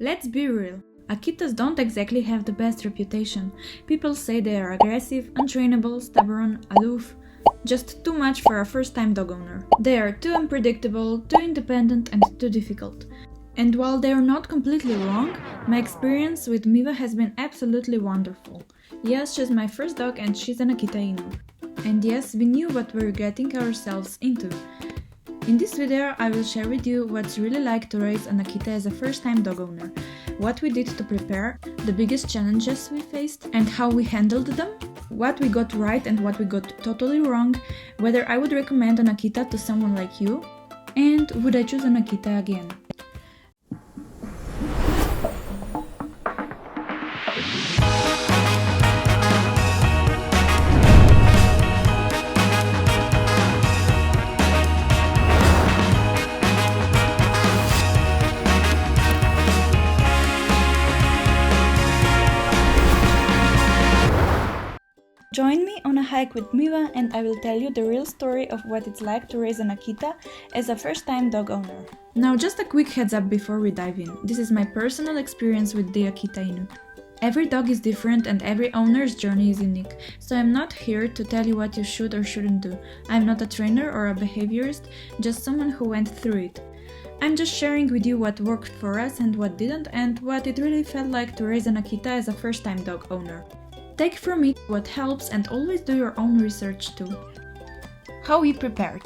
Let's be real. Akitas don't exactly have the best reputation. People say they are aggressive, untrainable, stubborn, aloof. Just too much for a first-time dog owner. They are too unpredictable, too independent and too difficult. And while they are not completely wrong, my experience with Miwa has been absolutely wonderful. Yes, she's my first dog and she's an Akita Inu. And yes, we knew what we were getting ourselves into. In this video, I will share with you what's really like to raise an Akita as a first-time dog owner, what we did to prepare, the biggest challenges we faced and how we handled them, what we got right and what we got totally wrong, whether I would recommend an Akita to someone like you, and would I choose an Akita again. Join me on a hike with Miwa and I will tell you the real story of what it's like to raise an Akita as a first-time dog owner. Now just a quick heads up before we dive in. This is my personal experience with the Akita Inu. Every dog is different and every owner's journey is unique, so I'm not here to tell you what you should or shouldn't do. I'm not a trainer or a behaviorist, just someone who went through it. I'm just sharing with you what worked for us and what didn't, and what it really felt like to raise an Akita as a first-time dog owner. Take from it what helps and always do your own research too. How we prepared.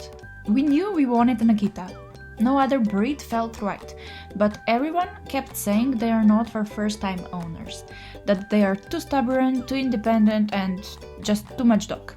We knew we wanted an Akita. No other breed felt right, but everyone kept saying they are not for first-time owners, that they are too stubborn, too independent and just too much dog.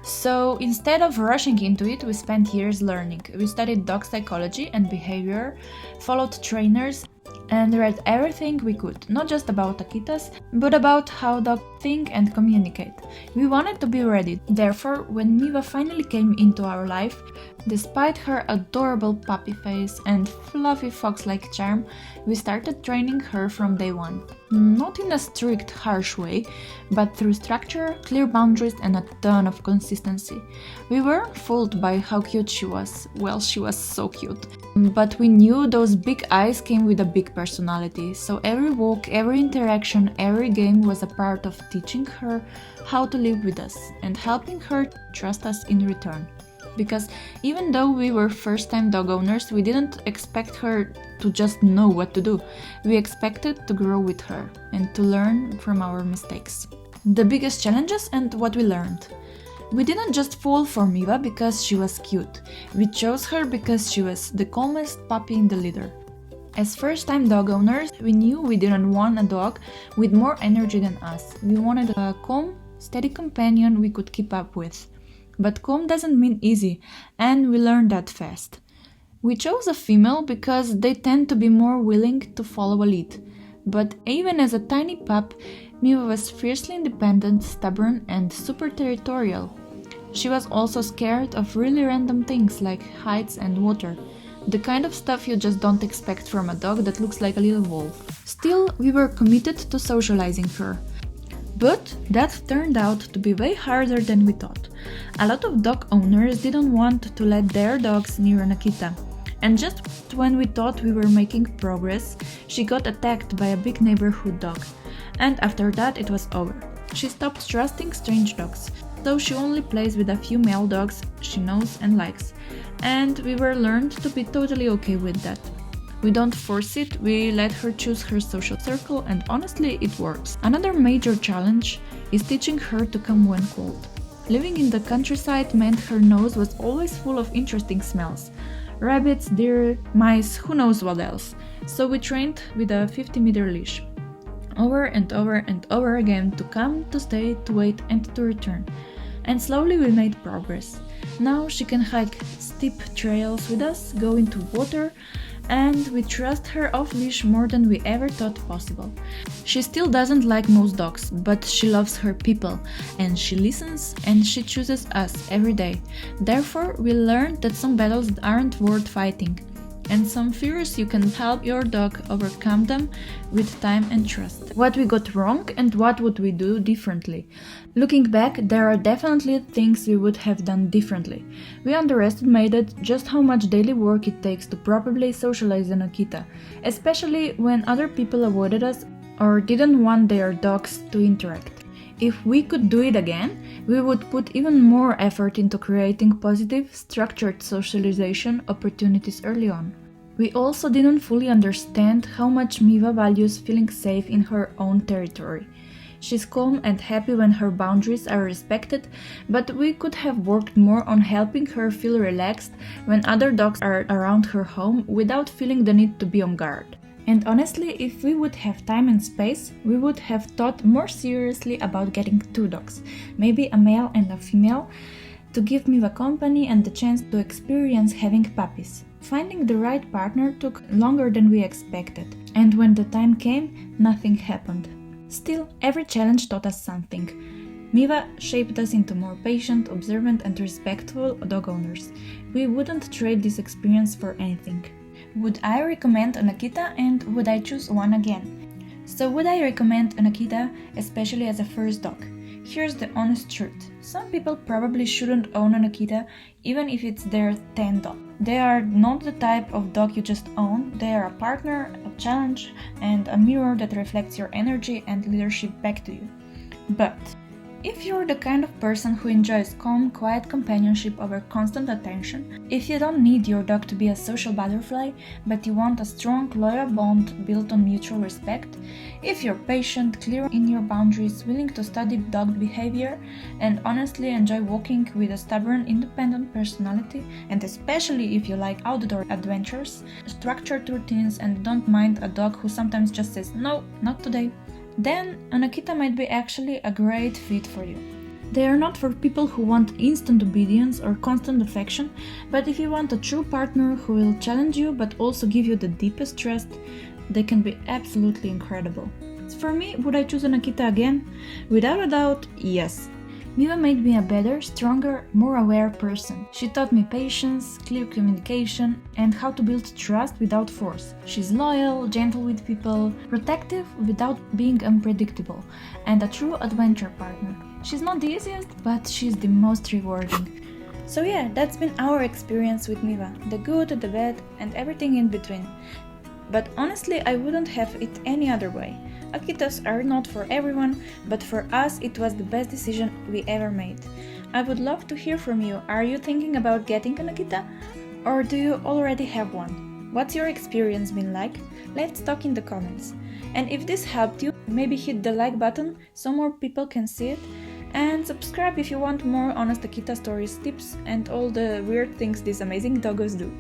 So instead of rushing into it, we spent years learning. We studied dog psychology and behavior, followed trainers, and read everything we could, not just about Akitas, but about how dogs think and communicate. We wanted to be ready. Therefore, when Miwa finally came into our life, despite her adorable puppy face and fluffy fox-like charm, we started training her from day one. Not in a strict, harsh way, but through structure, clear boundaries and a ton of consistency. We weren't fooled by how cute she was. Well, she was so cute. But we knew those big eyes came with a big personality, so every walk, every interaction, every game was a part of teaching her how to live with us and helping her trust us in return. Because even though we were first-time dog owners, we didn't expect her to just know what to do. We expected to grow with her and to learn from our mistakes. The biggest challenges and what we learned. We didn't just fall for Miwa because she was cute. We chose her because she was the calmest puppy in the litter. As first-time dog owners, we knew we didn't want a dog with more energy than us. We wanted a calm, steady companion we could keep up with. But calm doesn't mean easy, and we learned that fast. We chose a female because they tend to be more willing to follow a lead. But even as a tiny pup, Miwa was fiercely independent, stubborn, and super territorial. She was also scared of really random things like heights and water. The kind of stuff you just don't expect from a dog that looks like a little wolf. Still, we were committed to socializing her. But that turned out to be way harder than we thought. A lot of dog owners didn't want to let their dogs near an Akita. And just when we thought we were making progress, she got attacked by a big neighborhood dog. And after that it was over. She stopped trusting strange dogs, so she only plays with a few male dogs she knows and likes. And we were learned to be totally okay with that. We don't force it, we let her choose her social circle, and honestly it works. Another major challenge is teaching her to come when cold. Living in the countryside meant her nose was always full of interesting smells. Rabbits, deer, mice, who knows what else. So we trained with a 50-meter leash. Over and over and over again to come, to stay, to wait and to return. And slowly we made progress. Now she can hike steep trails with us, go into water, and we trust her off-leash more than we ever thought possible. She still doesn't like most dogs, but she loves her people, and she listens and she chooses us every day. Therefore, we learned that some battles aren't worth fighting. and some fears you can help your dog overcome them with time and trust. What we got wrong and what would we do differently? Looking back, there are definitely things we would have done differently. We underestimated just how much daily work it takes to properly socialize an Akita, especially when other people avoided us or didn't want their dogs to interact. If we could do it again, we would put even more effort into creating positive, structured socialization opportunities early on. We also didn't fully understand how much Miwa values feeling safe in her own territory. She's calm and happy when her boundaries are respected, but we could have worked more on helping her feel relaxed when other dogs are around her home without feeling the need to be on guard. And honestly, if we would have time and space, we would have thought more seriously about getting 2 dogs, maybe a male and a female, to give Miwa company and the chance to experience having puppies. Finding the right partner took longer than we expected, and when the time came, nothing happened. Still, every challenge taught us something. Miwa shaped us into more patient, observant and respectful dog owners. We wouldn't trade this experience for anything. Would I recommend an Akita, and would I choose one again? So would I recommend an Akita, especially as a first dog? Here's the honest truth. Some people probably shouldn't own an Akita, even if it's their 10th dog. They are not the type of dog you just own. They are a partner, a challenge, and a mirror that reflects your energy and leadership back to you. But if you're the kind of person who enjoys calm, quiet companionship over constant attention, if you don't need your dog to be a social butterfly, but you want a strong, loyal bond built on mutual respect, if you're patient, clear in your boundaries, willing to study dog behavior, and honestly enjoy walking with a stubborn, independent personality, and especially if you like outdoor adventures, structured routines, and don't mind a dog who sometimes just says, "No, not today," then an Akita might be actually a great fit for you. They are not for people who want instant obedience or constant affection, but if you want a true partner who will challenge you but also give you the deepest trust, they can be absolutely incredible. For me, would I choose an Akita again? Without a doubt, yes. Miwa made me a better, stronger, more aware person. She taught me patience, clear communication, and how to build trust without force. She's loyal, gentle with people, protective without being unpredictable, and a true adventure partner. She's not the easiest, but she's the most rewarding. So yeah, that's been our experience with Miwa, the good, the bad, and everything in between. But honestly, I wouldn't have it any other way. Akitas are not for everyone, but for us it was the best decision we ever made. I would love to hear from you. Are you thinking about getting an Akita? Or do you already have one? What's your experience been like? Let's talk in the comments. And if this helped you, maybe hit the like button so more people can see it. And subscribe if you want more honest Akita stories, tips, and all the weird things these amazing doggos do.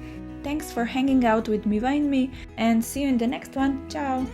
Thanks for hanging out with Miwa and me, and see you in the next one. Ciao!